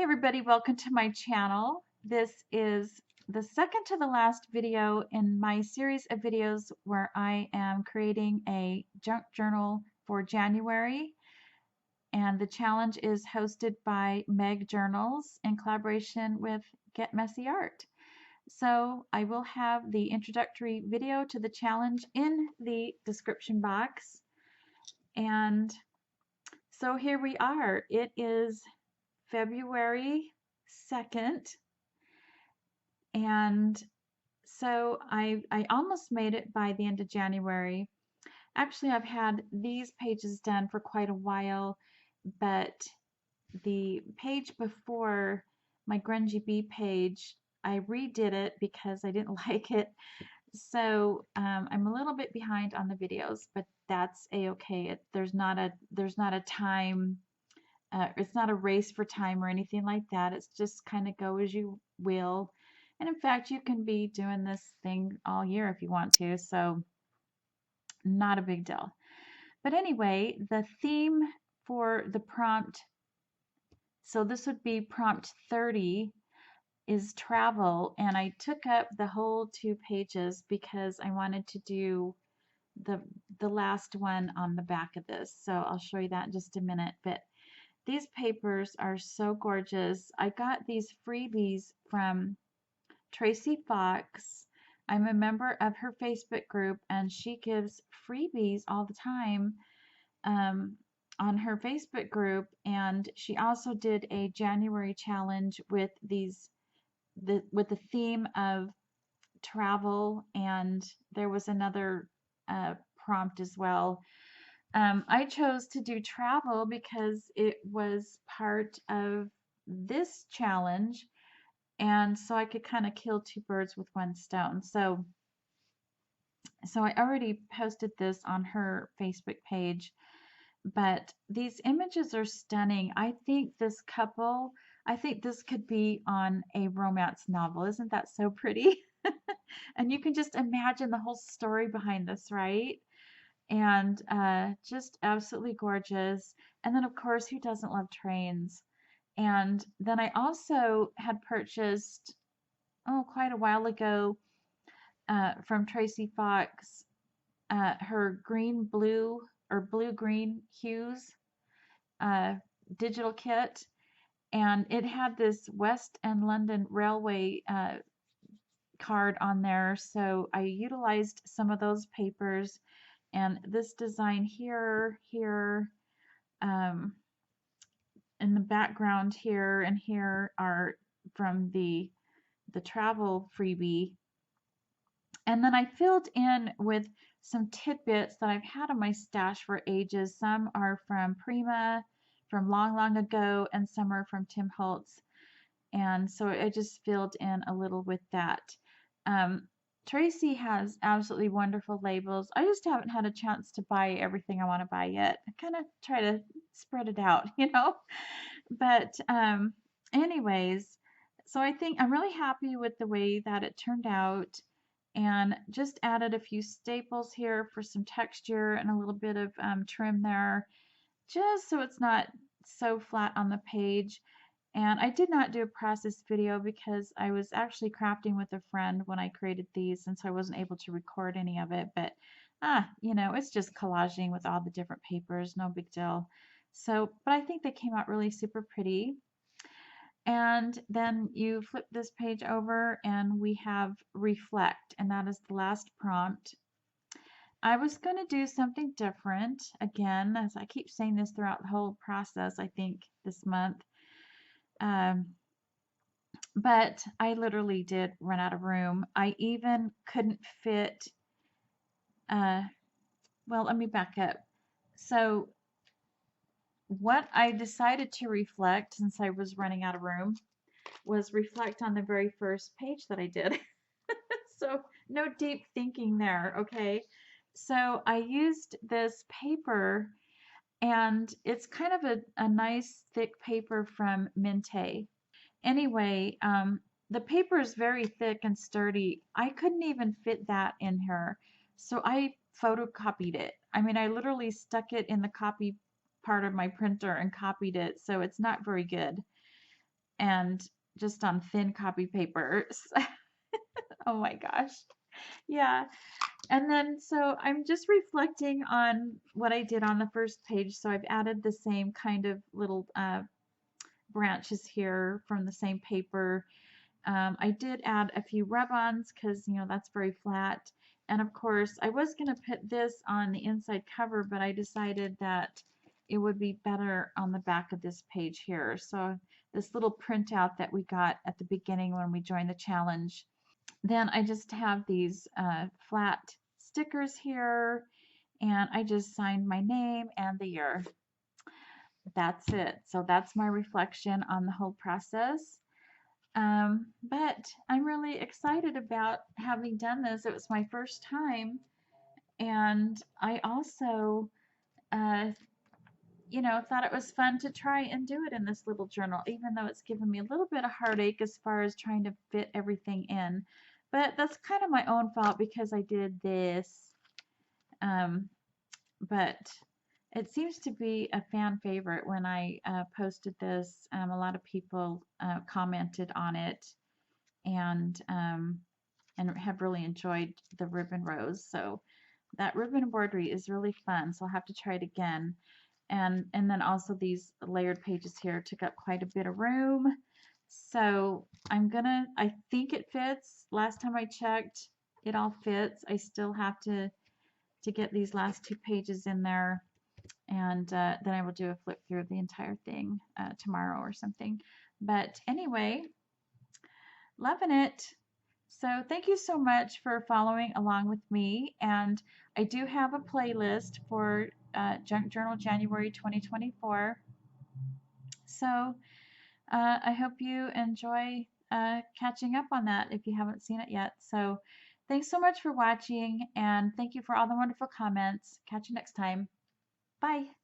Everybody, welcome to my channel. This is the second to the last video in my series of videos where I am creating a junk journal for January, and the challenge is hosted by Meg Journals in collaboration with Get Messy Art. So I will have the introductory video to the challenge in the description box. And so here we are. It is February 2nd. And so I almost made it by the end of January. Actually, I've had these pages done for quite a while, but the page before my Grungy Bee page, I redid it because I didn't like it. So I'm a little bit behind on the videos, but that's a-okay. There's not a time. It's not a race for time or anything like that. It's just kind of go as you will. And in fact, you can be doing this thing all year if you want to, so not a big deal. But anyway, the theme for the prompt, so this would be prompt 30, is travel, and I took up the whole 2 pages because I wanted to do the last one on the back of this. So I'll show you that in just a minute. But these papers are so gorgeous. I got these freebies from Tracy Fox. I'm a member of her Facebook group, and she gives freebies all the time on her Facebook group. And she also did a January challenge with with the theme of travel, and there was another prompt as well. I chose to do travel because it was part of this challenge, and so I could kind of kill 2 birds with 1 stone. So I already posted this on her Facebook page, but these images are stunning. I think this could be on a romance novel. Isn't that so pretty? And you can just imagine the whole story behind this, right? And just absolutely gorgeous. And then, of course, who doesn't love trains? And then I also had purchased, quite a while ago, from Tracy Fox, her green blue or blue green hues uh, digital kit. And it had this West and London Railway card on there. So I utilized some of those papers, and this design here, um, in the background here and here are from the travel freebie. And then I filled in with some tidbits that I've had in my stash for ages. Some are from Prima from long, long ago, and some are from Tim Holtz. And so I just filled in a little with that. Tracy has absolutely wonderful labels. I just haven't had a chance to buy everything I want to buy yet. I kind of try to spread it out, But anyways, so I think I'm really happy with the way that it turned out, and just added a few staples here for some texture and a little bit of trim there, just so it's not so flat on the page. And I did not do a process video because I was actually crafting with a friend when I created these, and so I wasn't able to record any of it. But it's just collaging with all the different papers, no big deal. So, but I think they came out really super pretty. And then you flip this page over and we have reflect, and that is the last prompt. I was going to do something different again, as I keep saying this throughout the whole process, I think this month. But I literally did run out of room. I even couldn't fit, well, let me back up. So what I decided to reflect, since I was running out of room, was reflect on the very first page that I did. So no deep thinking there, okay? So I used this paper, and it's kind of a nice thick paper from Minte. Anyway, the paper is very thick and sturdy. I couldn't even fit that in here, so I photocopied it. I mean, I literally stuck it in the copy part of my printer and copied it, so it's not very good. and just on thin copy paper. Oh my gosh. Yeah. And then, so I'm just reflecting on what I did on the first page. So I've added the same kind of little branches here from the same paper. I did add a few rub-ons because, you know, that's very flat. And of course, I was going to put this on the inside cover, but I decided that it would be better on the back of this page here. So this little printout that we got at the beginning when we joined the challenge. Then I just have these flat stickers here, and I just signed my name and the year. That's it. So that's my reflection on the whole process. But I'm really excited about having done this. It was my first time, and I also, uh, you know, thought it was fun to try and do it in this little journal, even though it's given me a little bit of heartache as far as trying to fit everything in. But that's kind of my own fault because I did this. Um, but it seems to be a fan favorite. When I posted this, a lot of people commented on it, and have really enjoyed the ribbon rose. So that ribbon embroidery is really fun. So I'll have to try it again. And then also these layered pages here took up quite a bit of room. So I think it fits. Last time I checked, it all fits. I still have to get these last 2 pages in there, and then I will do a flip through of the entire thing tomorrow or something. But anyway, loving it. So thank you so much for following along with me, and I do have a playlist for Junk Journal January 2024. So I hope you enjoy catching up on that if you haven't seen it yet. So thanks so much for watching, and thank you for all the wonderful comments. Catch you next time. Bye.